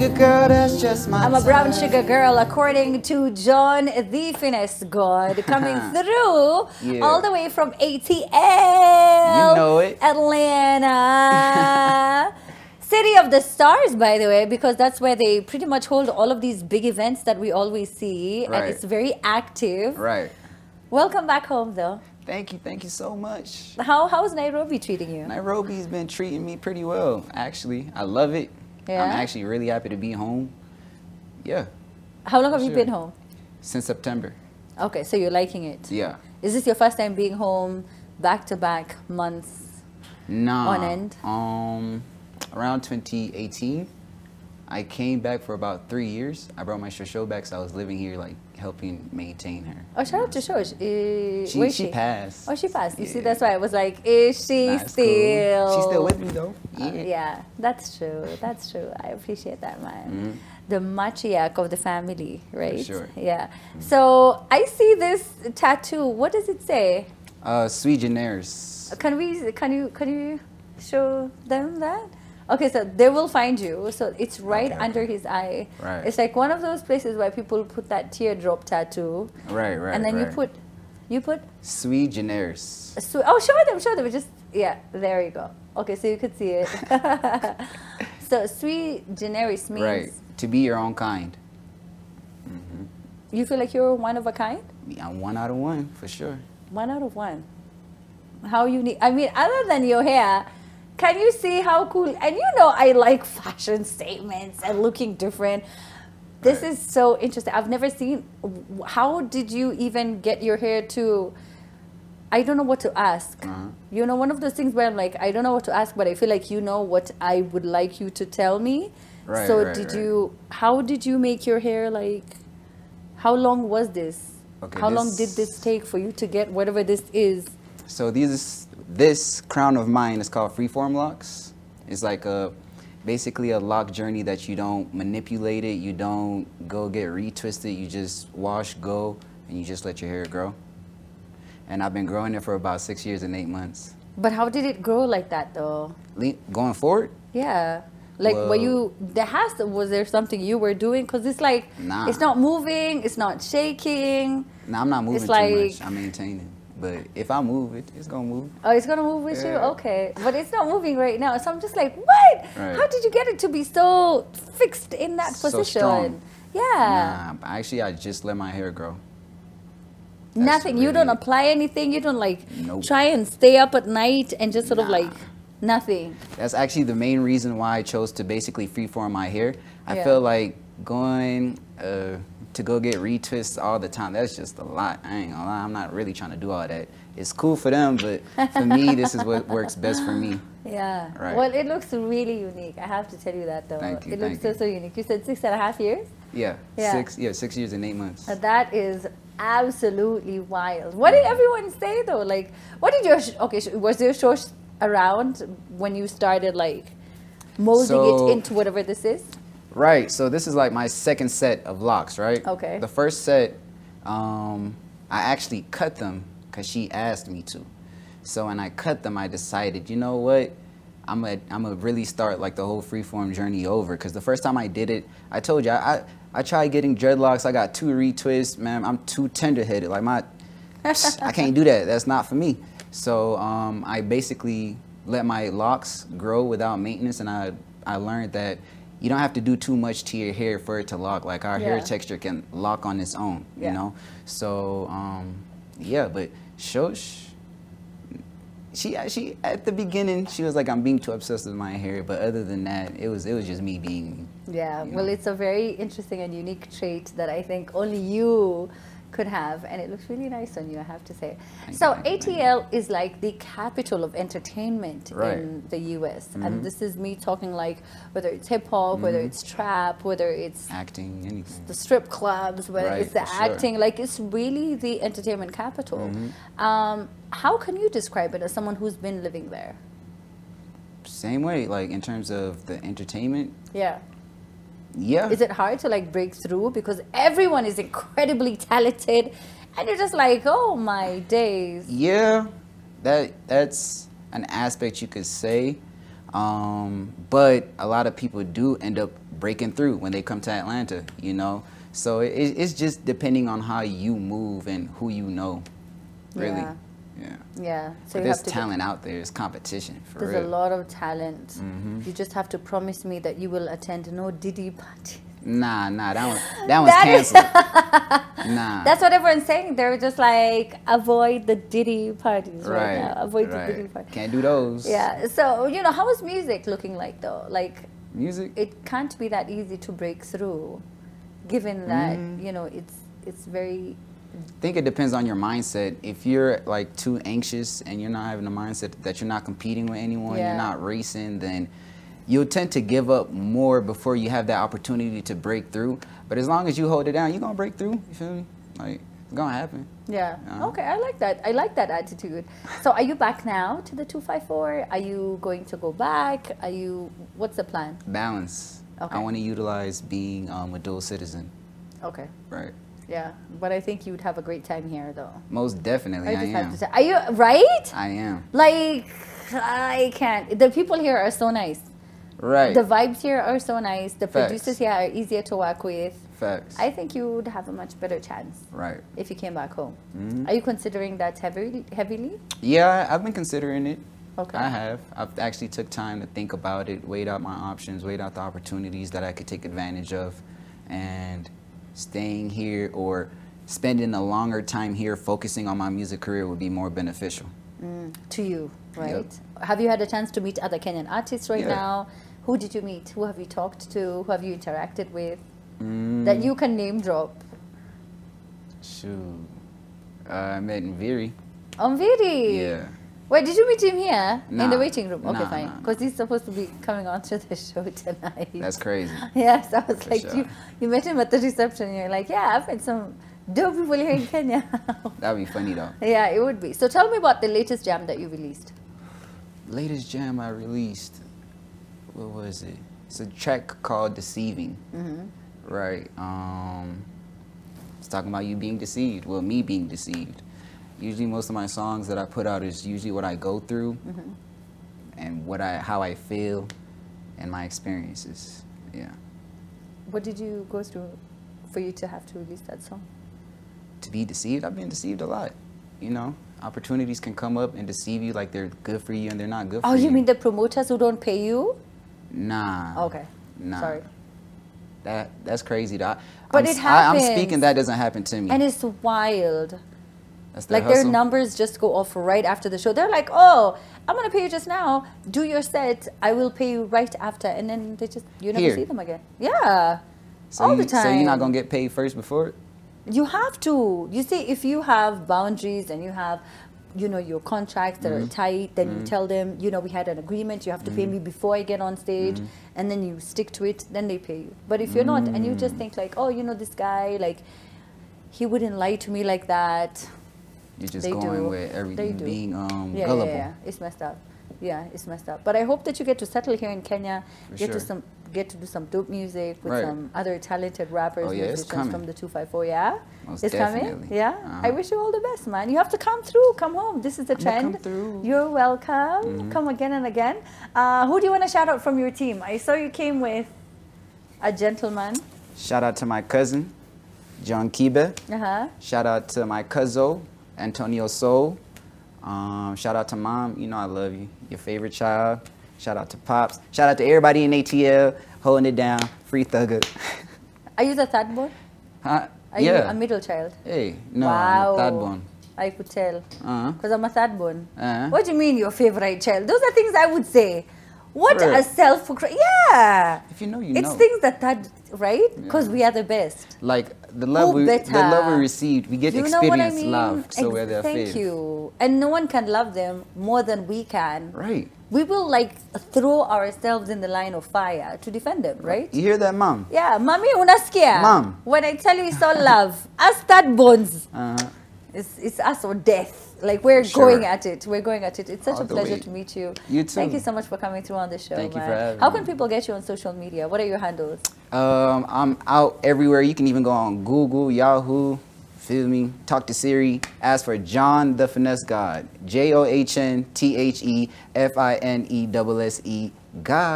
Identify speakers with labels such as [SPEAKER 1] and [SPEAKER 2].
[SPEAKER 1] Good girl, that's just my
[SPEAKER 2] I'm a brown sugar girl, according to John the Finesse God, coming through all the way from ATL.
[SPEAKER 1] You know it.
[SPEAKER 2] Atlanta. City of the Stars, by the way, because that's where they pretty much hold all of these big events that we always see.
[SPEAKER 1] Right.
[SPEAKER 2] And it's very active.
[SPEAKER 1] Right.
[SPEAKER 2] Welcome back home, though.
[SPEAKER 1] Thank you so much.
[SPEAKER 2] How's Nairobi treating you?
[SPEAKER 1] Nairobi's been treating me pretty well, actually. I love it.
[SPEAKER 2] Yeah?
[SPEAKER 1] I'm actually really happy to be home. Yeah.
[SPEAKER 2] How long have you been home?
[SPEAKER 1] Since September.
[SPEAKER 2] Okay, so you're liking it.
[SPEAKER 1] Yeah.
[SPEAKER 2] Is this your first time being home back-to-back months on end?
[SPEAKER 1] Around 2018, I came back for about 3 years. I brought my show back, so I was living here, like, helping maintain her.
[SPEAKER 2] Oh, shout out to Shosh.
[SPEAKER 1] She passed.
[SPEAKER 2] Oh, she passed. You
[SPEAKER 1] Yeah.
[SPEAKER 2] see, that's why I was like, is she still?
[SPEAKER 1] Cool. She's still with me, though.
[SPEAKER 2] Yeah, that's true. That's true. I appreciate that, man. The matriarch of the family, right?
[SPEAKER 1] For sure.
[SPEAKER 2] Yeah. So I see this tattoo. What does it say?
[SPEAKER 1] Sui generis.
[SPEAKER 2] Can you show them that? Okay, so they will find you. So it's right under his eye.
[SPEAKER 1] Right.
[SPEAKER 2] It's like one of those places where people put that teardrop tattoo.
[SPEAKER 1] Right.
[SPEAKER 2] And then you put
[SPEAKER 1] Sui generis.
[SPEAKER 2] oh, show them. Just yeah, there you go. Okay, so you could see it. So sui generis means
[SPEAKER 1] to be your own kind.
[SPEAKER 2] You feel like you're one of a kind?
[SPEAKER 1] I'm 1 out of 1 for sure.
[SPEAKER 2] 1 out of 1. How unique. I mean, other than your hair, can you see how cool? And you know I like fashion statements and looking different. This is so interesting. I've never seen. How did you even get your hair to? I don't know what to ask. You know, one of those things where I'm like, I don't know what to ask, but I feel like you know what I would like you to tell me.
[SPEAKER 1] Right.
[SPEAKER 2] So how did you make your hair like? How long was this?
[SPEAKER 1] Okay,
[SPEAKER 2] how long did this take for you to get whatever this is?
[SPEAKER 1] So this crown of mine is called freeform locks. It's like basically a lock journey that you don't manipulate it, you don't go get retwisted, you just wash, go, and you just let your hair grow. And Have been growing it for about 6 years and 8 months.
[SPEAKER 2] But how did it grow like that though?
[SPEAKER 1] Going forward?
[SPEAKER 2] Yeah. Like, was there something you were doing? Because it's like, it's not moving, it's not shaking.
[SPEAKER 1] Nah, I'm not moving too much. I'm maintaining. But if I move, it's going to move.
[SPEAKER 2] Oh, it's going to move with you? Okay. But it's not moving right now. So I'm just like, what?
[SPEAKER 1] Right.
[SPEAKER 2] How did you get it to be so fixed in that position?
[SPEAKER 1] So strong.
[SPEAKER 2] Yeah.
[SPEAKER 1] Nah, actually, I just let my hair grow.
[SPEAKER 2] Nothing. You don't apply anything. You don't like try and stay up at night and just sort of like nothing.
[SPEAKER 1] That's actually the main reason why I chose to basically freeform my hair. I feel like going to go get retwists all the time, that's just a lot. I ain't gonna lie, I'm not really trying to do all that. It's cool for them, but for me, this is what works best for me.
[SPEAKER 2] Yeah.
[SPEAKER 1] Right.
[SPEAKER 2] Well, it looks really unique. I have to tell you that though.
[SPEAKER 1] Thank you.
[SPEAKER 2] It looks so unique. You said 6.5 years?
[SPEAKER 1] Yeah. 6 years and 8 months.
[SPEAKER 2] That is absolutely wild. What did everyone say though? Like, what did your was your show around when you started like molding it into whatever this is?
[SPEAKER 1] Right. So this is like my second set of locks, right?
[SPEAKER 2] Okay.
[SPEAKER 1] The first set, I actually cut them because she asked me to. So when I cut them, I decided, you know what? I'm gonna really start like the whole freeform journey over. Because the first time I did it, I told you, I tried getting dreadlocks. I got 2 retwists, man. I'm too tender-headed. Like I can't do that. That's not for me. So I basically let my locks grow without maintenance, and I learned that you don't have to do too much to your hair for it to lock. Like our hair texture can lock on its own, you know? So, but Shosh, she at the beginning, she was like, I'm being too obsessed with my hair. But other than that, it was just me being me.
[SPEAKER 2] Yeah, well, it's a very interesting and unique trait that I think only you could have, and it looks really nice on you, I have to say. So ATL is like the capital of entertainment in the US, and this is me talking like whether it's hip hop, whether it's trap, whether it's
[SPEAKER 1] acting, anything,
[SPEAKER 2] the strip clubs, whether it's the acting, like it's really the entertainment capital. How can you describe it as someone who's been living there?
[SPEAKER 1] Same way, like in terms of the entertainment.
[SPEAKER 2] Yeah.
[SPEAKER 1] Yeah.
[SPEAKER 2] Is it hard to like break through because everyone is incredibly talented and you're just like, oh my days.
[SPEAKER 1] Yeah, that's an aspect you could say. But a lot of people do end up breaking through when they come to Atlanta, you know. So it's just depending on how you move and who you know, really.
[SPEAKER 2] Yeah.
[SPEAKER 1] Yeah.
[SPEAKER 2] Yeah. So
[SPEAKER 1] But
[SPEAKER 2] you
[SPEAKER 1] there's
[SPEAKER 2] have to
[SPEAKER 1] talent out there. It's competition for
[SPEAKER 2] There's
[SPEAKER 1] real.
[SPEAKER 2] a lot of talent. You just have to promise me that you will attend no Diddy party.
[SPEAKER 1] Nah, that one's canceled. Nah.
[SPEAKER 2] That's what everyone's saying. They're just like, avoid the Diddy parties right now. Avoid the Diddy
[SPEAKER 1] right.
[SPEAKER 2] party.
[SPEAKER 1] Can't do those.
[SPEAKER 2] Yeah. So, you know, how is music looking like though? Like,
[SPEAKER 1] Music.
[SPEAKER 2] it can't be that easy to break through, given that, you know, it's very...
[SPEAKER 1] I think it depends on your mindset. If you're like too anxious and you're not having a mindset that you're not competing with anyone,
[SPEAKER 2] Yeah.
[SPEAKER 1] you're not racing, then you'll tend to give up more before you have that opportunity to break through. But as long as you hold it down, you're gonna break through. You feel me? Like, it's gonna happen.
[SPEAKER 2] Yeah. Okay, I like that. I like that attitude. So are you back now to the 254? Are you going to go back? What's the plan?
[SPEAKER 1] Balance.
[SPEAKER 2] Okay.
[SPEAKER 1] I want to utilize being a dual citizen.
[SPEAKER 2] Okay.
[SPEAKER 1] Right.
[SPEAKER 2] Yeah, but I think you'd have a great time here, though.
[SPEAKER 1] Most definitely, I
[SPEAKER 2] just have
[SPEAKER 1] am.
[SPEAKER 2] to say, are you right?
[SPEAKER 1] I am.
[SPEAKER 2] Like, I can't. The people here are so nice.
[SPEAKER 1] Right.
[SPEAKER 2] The vibes here are so nice. The
[SPEAKER 1] Facts.
[SPEAKER 2] producers here are easier to work with.
[SPEAKER 1] Facts.
[SPEAKER 2] I think you would have a much better chance
[SPEAKER 1] Right.
[SPEAKER 2] if you came back home. Are you considering that heavily?
[SPEAKER 1] Yeah, I've been considering it.
[SPEAKER 2] Okay.
[SPEAKER 1] I have. I've actually took time to think about it, weighed out my options, weighed out the opportunities that I could take advantage of, and staying here or spending a longer time here focusing on my music career would be more beneficial.
[SPEAKER 2] To you, right?
[SPEAKER 1] Yep.
[SPEAKER 2] Have you had a chance to meet other Kenyan artists right
[SPEAKER 1] Yeah.
[SPEAKER 2] now? Who did you meet? Who have you talked to? Who have you interacted with? That you can name drop.
[SPEAKER 1] Shoot. I met Nviri.
[SPEAKER 2] Viri.
[SPEAKER 1] Yeah.
[SPEAKER 2] Wait, did you meet him here in the
[SPEAKER 1] Nah.
[SPEAKER 2] waiting room? Okay,
[SPEAKER 1] Nah,
[SPEAKER 2] fine.
[SPEAKER 1] nah,
[SPEAKER 2] Because he's supposed to be coming on to the show tonight.
[SPEAKER 1] That's crazy.
[SPEAKER 2] Yes, I was
[SPEAKER 1] For
[SPEAKER 2] like,
[SPEAKER 1] sure.
[SPEAKER 2] you met him at the reception. And you're like, yeah, I've met some dope people here in Kenya.
[SPEAKER 1] That'd be funny though.
[SPEAKER 2] Yeah, it would be. So tell me about the latest jam that you released.
[SPEAKER 1] Latest jam I released, what was it? It's a track called Deceiving. Right. It's talking about you being deceived. Well, me being deceived. Usually most of my songs that I put out is usually what I go through and how I feel and my experiences. Yeah.
[SPEAKER 2] What did you go through for you to have to release that song?
[SPEAKER 1] To be deceived, I've been deceived a lot. You know, opportunities can come up and deceive you like they're good for you and they're not good for
[SPEAKER 2] Oh,
[SPEAKER 1] you.
[SPEAKER 2] you mean the promoters who don't pay you?
[SPEAKER 1] Nah.
[SPEAKER 2] Okay.
[SPEAKER 1] Nah.
[SPEAKER 2] Sorry.
[SPEAKER 1] That's crazy. Though.
[SPEAKER 2] But it happens.
[SPEAKER 1] I'm speaking that doesn't happen to me.
[SPEAKER 2] And it's wild.
[SPEAKER 1] That's their
[SPEAKER 2] Like their
[SPEAKER 1] hustle.
[SPEAKER 2] numbers just go off right after the show. They're like, oh, I'm going to pay you just now. Do your set. I will pay you right after. And then you never
[SPEAKER 1] Here.
[SPEAKER 2] see them again. Yeah.
[SPEAKER 1] So
[SPEAKER 2] all the time.
[SPEAKER 1] So you're not gonna get paid first before it?
[SPEAKER 2] You have to. You see, if you have boundaries and you have, you know, your contracts that are tight, then you tell them, you know, we had an agreement, you have to pay me before I get on stage, and then you stick to it, then they pay you. But if you're not, and you just think like, oh, you know, this guy, like, he wouldn't lie to me like that.
[SPEAKER 1] You're just
[SPEAKER 2] They
[SPEAKER 1] going
[SPEAKER 2] do.
[SPEAKER 1] with
[SPEAKER 2] They
[SPEAKER 1] everything
[SPEAKER 2] do.
[SPEAKER 1] being
[SPEAKER 2] Yeah,
[SPEAKER 1] gullible.
[SPEAKER 2] yeah, it's messed up. Yeah, it's messed up. But I hope that you get to settle here in Kenya,
[SPEAKER 1] For
[SPEAKER 2] get
[SPEAKER 1] sure.
[SPEAKER 2] to do some dope music with
[SPEAKER 1] Right.
[SPEAKER 2] some other talented rappers,
[SPEAKER 1] Oh, yeah, it's
[SPEAKER 2] musicians
[SPEAKER 1] coming.
[SPEAKER 2] from the 254. Yeah,
[SPEAKER 1] Most
[SPEAKER 2] it's coming.
[SPEAKER 1] definitely.
[SPEAKER 2] Yeah, I wish you all the best, man. You have to come through, come home. This is the
[SPEAKER 1] I'ma come
[SPEAKER 2] trend.
[SPEAKER 1] through.
[SPEAKER 2] You're welcome. Come again and again. Who do you want to shout out from your team? I saw you came with a gentleman.
[SPEAKER 1] Shout out to my cousin, John Kibe. Shout out to my cousin, Antonio Soul. Shout out to mom. You know I love you. Your favorite child. Shout out to Pops. Shout out to everybody in ATL holding it down. Free Thugger.
[SPEAKER 2] Are you the third born?
[SPEAKER 1] Huh?
[SPEAKER 2] Are you
[SPEAKER 1] Yeah.
[SPEAKER 2] a middle child?
[SPEAKER 1] Hey, no,
[SPEAKER 2] Wow.
[SPEAKER 1] I'm third born.
[SPEAKER 2] I could tell.
[SPEAKER 1] Uh-huh.
[SPEAKER 2] Because I'm a third born.
[SPEAKER 1] Uh-huh.
[SPEAKER 2] What do you mean your favorite child? Those are things I would say. What
[SPEAKER 1] For real?
[SPEAKER 2] a self... Yeah.
[SPEAKER 1] If you know, you
[SPEAKER 2] It's
[SPEAKER 1] know.
[SPEAKER 2] things that right? Because we are the best.
[SPEAKER 1] Like the love we received, we get
[SPEAKER 2] You know what I
[SPEAKER 1] experience
[SPEAKER 2] mean?
[SPEAKER 1] love. So we're their
[SPEAKER 2] Thank
[SPEAKER 1] fave.
[SPEAKER 2] you. And no one can love them more than we can.
[SPEAKER 1] Right.
[SPEAKER 2] We will like throw ourselves in the line of fire to defend them, right?
[SPEAKER 1] You hear that, mom?
[SPEAKER 2] Yeah, mami, unasikia?
[SPEAKER 1] Mom.
[SPEAKER 2] When I tell you it's all love, us third bones,
[SPEAKER 1] Uh-huh.
[SPEAKER 2] it's us or death. Like we're
[SPEAKER 1] Sure.
[SPEAKER 2] going at it. We're going at it. It's such
[SPEAKER 1] All
[SPEAKER 2] a
[SPEAKER 1] the
[SPEAKER 2] pleasure
[SPEAKER 1] way.
[SPEAKER 2] to meet you.
[SPEAKER 1] You too.
[SPEAKER 2] Thank you so much for coming through on the show,
[SPEAKER 1] Thank you
[SPEAKER 2] man.
[SPEAKER 1] for having
[SPEAKER 2] How
[SPEAKER 1] me.
[SPEAKER 2] can people get you on social media? What are your handles?
[SPEAKER 1] I'm out everywhere. You can even go on Google, Yahoo, feel me? Talk to Siri. Ask for John the Finesse God. JOHNTHEFINESSEGOD. God